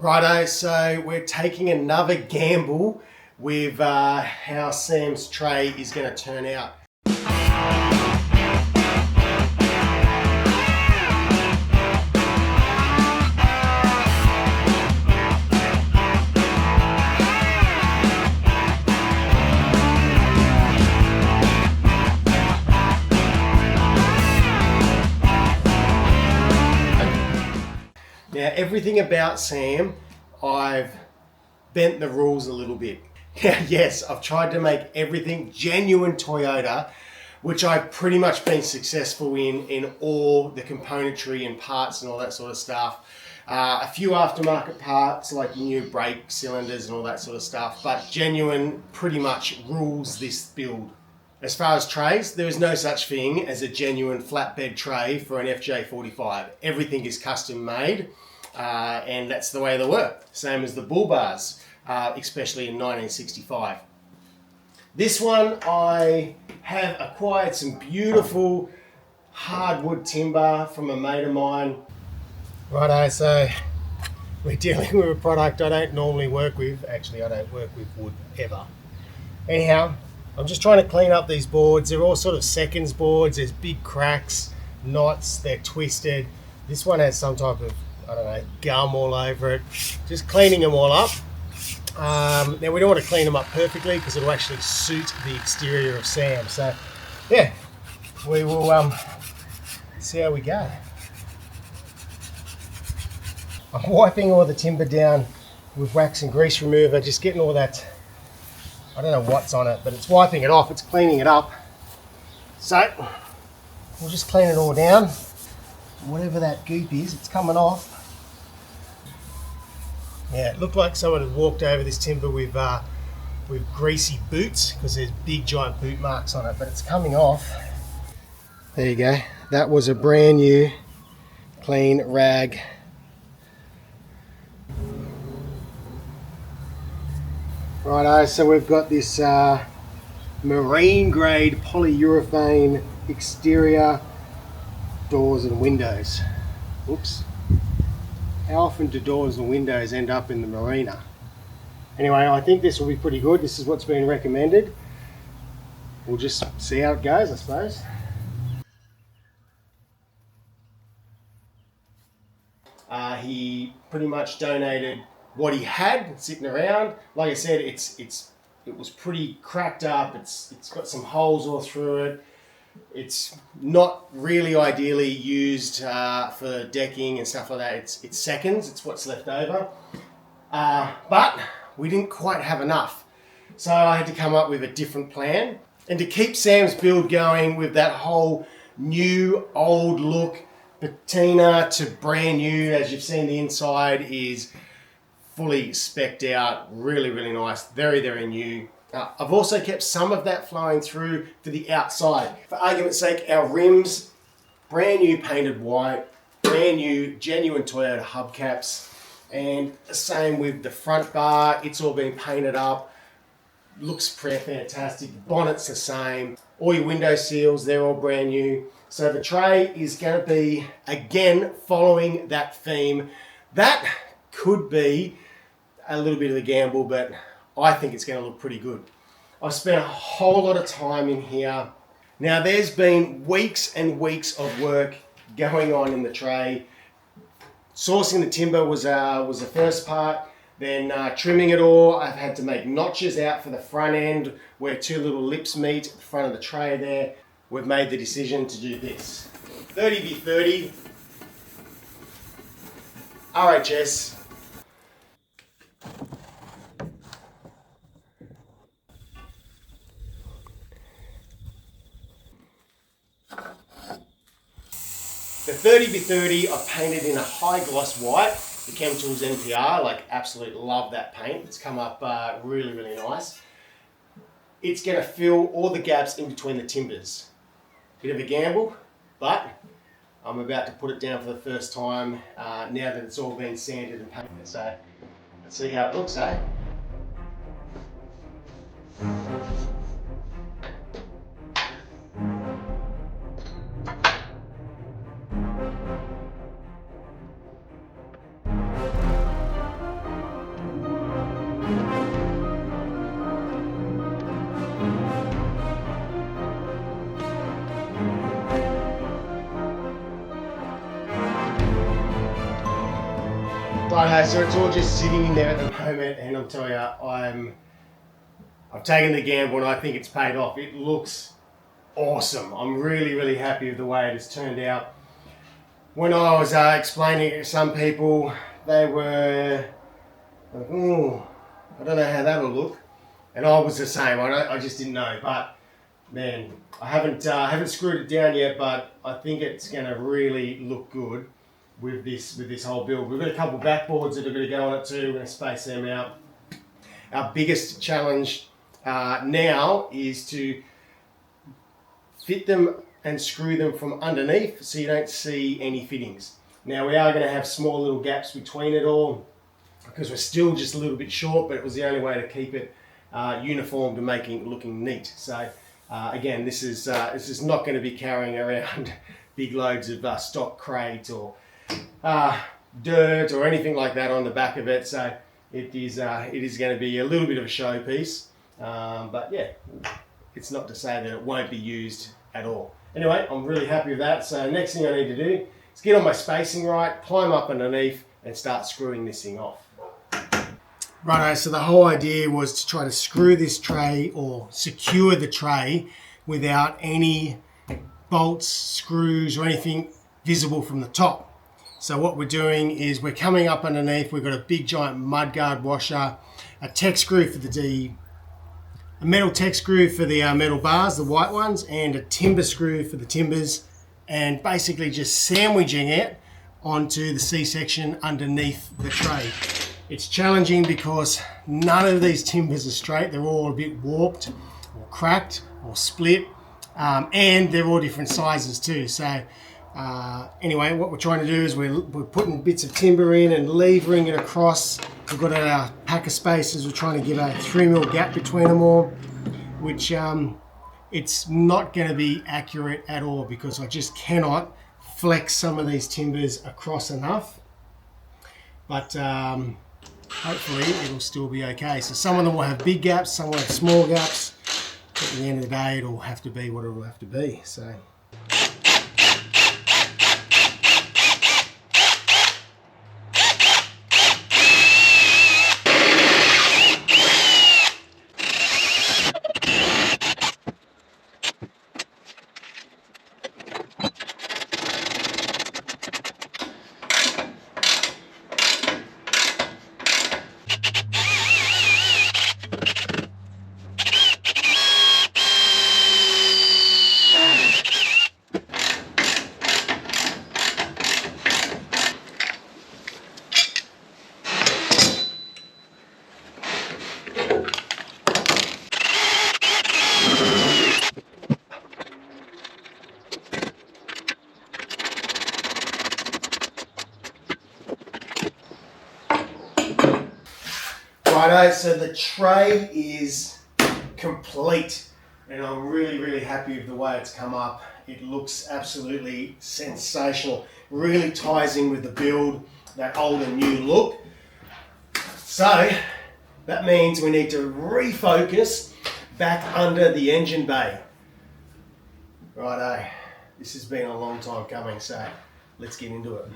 Righto, so we're taking another gamble with how Sam's tray is going to turn out. Now, everything about Sam, I've bent the rules a little bit. Yes, I've tried to make everything genuine Toyota, which I've pretty much been successful in all the componentry and parts and all that sort of stuff. A few aftermarket parts like new brake cylinders and all that sort of stuff, but genuine pretty much rules this build. As far as trays, there is no such thing as a genuine flatbed tray for an FJ45. Everything is custom made, and that's the way they work. Same as the bull bars, especially in 1965. This one, I have acquired some beautiful hardwood timber from a mate of mine. Righto, so we're dealing with a product I don't normally work with. Actually, I don't work with wood ever. Anyhow, I'm just trying to clean up these boards. They're all sort of seconds boards. There's big cracks, knots, they're twisted. This one has some type of, I don't know, gum all over it. Just cleaning them all up. Now we don't want to clean them up perfectly because it'll actually suit the exterior of Sam. So yeah, we will see how we go. I'm wiping all the timber down with wax and grease remover, just getting all that, I don't know what's on it, but it's wiping it off, it's cleaning it up. So we'll just clean it all down. Whatever that goop is, it's coming off. Yeah, it looked like someone had walked over this timber with greasy boots because there's big giant boot marks on it, but it's coming off. There you go. That was a brand new clean rag. Righto, so we've got this marine grade polyurethane exterior doors and windows. Whoops. How often do doors and windows end up in the marina? Anyway, I think this will be pretty good. This is what's been recommended. We'll just see how it goes, I suppose. He pretty much donated what he had sitting around. Like I said, it was pretty cracked up. It's got some holes all through it. It's not really ideally used for decking and stuff like that. It's seconds. It's what's left over. But we didn't quite have enough, so I had to come up with a different plan. And to keep Sam's build going with that whole new old look, patina to brand new, as you've seen the inside is fully specced out, really, really nice, very, very new. I've also kept some of that flowing through for the outside. For argument's sake, our rims, brand new painted white, brand new genuine Toyota hubcaps, and the same with the front bar. It's all been painted up, looks pretty fantastic. The bonnet's the same. All your window seals, they're all brand new. So the tray is going to be, again, following that theme. That could be a little bit of a gamble, but I think it's going to look pretty good. I've spent a whole lot of time in here. Now there's been weeks and weeks of work going on in the tray. Sourcing the timber was the first part. Then trimming it all, I've had to make notches out for the front end where two little lips meet at the front of the tray there. We've made the decision to do this. 30x30 RHS. The 30x30 I've painted in a high gloss white, the Chem Tools NPR, like absolutely love that paint. It's come up really, really nice. It's going to fill all the gaps in between the timbers. Bit of a gamble, but I'm about to put it down for the first time now that it's all been sanded and painted. So let's see how it looks, eh? Righto, so it's all just sitting in there at the moment, and I'm telling you, I've taken the gamble and I think it's paid off. It looks awesome. I'm really, really happy with the way it has turned out. When I was explaining it to some people, they were like, oh, I don't know how that'll look. And I was the same. I just didn't know. But man, I haven't screwed it down yet, but I think it's going to really look good with this whole build. We've got a couple of backboards that are going to go on it too. We're going to space them out. Our biggest challenge now is to fit them and screw them from underneath so you don't see any fittings. Now we are going to have small little gaps between it all because we're still just a little bit short, but it was the only way to keep it uniform and making it looking neat. So again, this is not going to be carrying around big loads of stock crate or dirt or anything like that on the back of it. So it is going to be a little bit of a showpiece, but yeah, it's not to say that it won't be used at all. Anyway, I'm really happy with that. So next thing I need to do is get on my spacing right, climb up underneath and start screwing this thing off. Righto, so the whole idea was to try to screw this tray or secure the tray without any bolts, screws or anything visible from the top. So what we're doing is we're coming up underneath, we've got a big giant mudguard washer, a tech screw for a metal tech screw for the metal bars, the white ones, and a timber screw for the timbers, and basically just sandwiching it onto the C-section underneath the tray. It's challenging because none of these timbers are straight. They're all a bit warped or cracked or split, and they're all different sizes too. So anyway, what we're trying to do is we're putting bits of timber in and levering it across. We've got our packer spacers. We're trying to give a 3mm gap between them all, which it's not going to be accurate at all because I just cannot flex some of these timbers across enough. But hopefully it'll still be okay. So some of them will have big gaps, some will have small gaps. At the end of the day, it'll have to be what it'll have to be. So. Righto, so the tray is complete and I'm really, really happy with the way it's come up. It looks absolutely sensational. Really ties in with the build, that old and new look. So that means we need to refocus back under the engine bay. Righto, this has been a long time coming, so let's get into it.